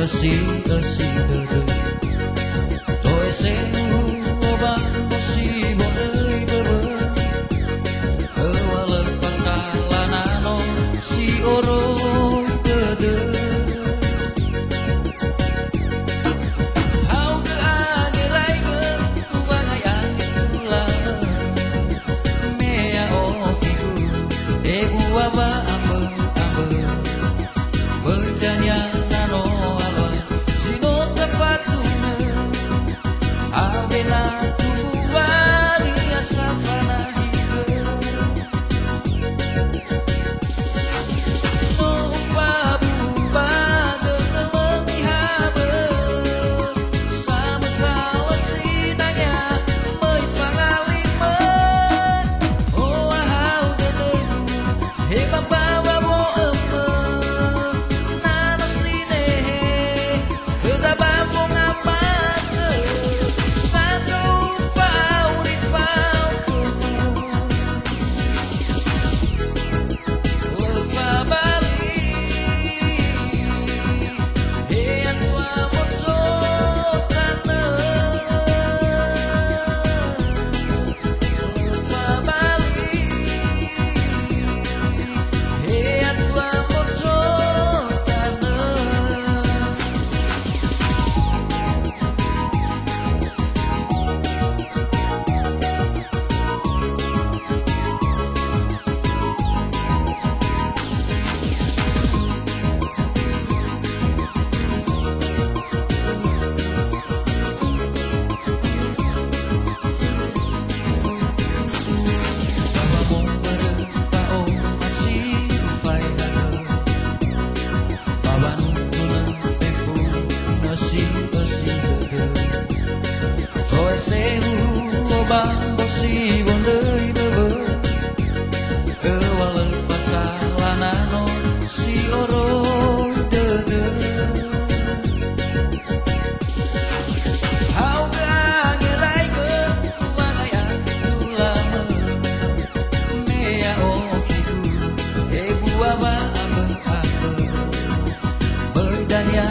isi dödö toe sewu obang bosi bodei bebe ewale pasalanano si oro dödö hau ke agerai ke ubangayang itulah mea okiku ebu aba ambe banyaknya nano aba sino tepatuna abena tubuari asafana hibe no babu baga telemi habe sama salah sinanya mai pangalima oh ahau dödö he bawa bo bang bosi bondei bebe ewale pasalanano si oro dödö hau ke agerai ke ubangayang tulama mea okiku ebu aba ambe bedanya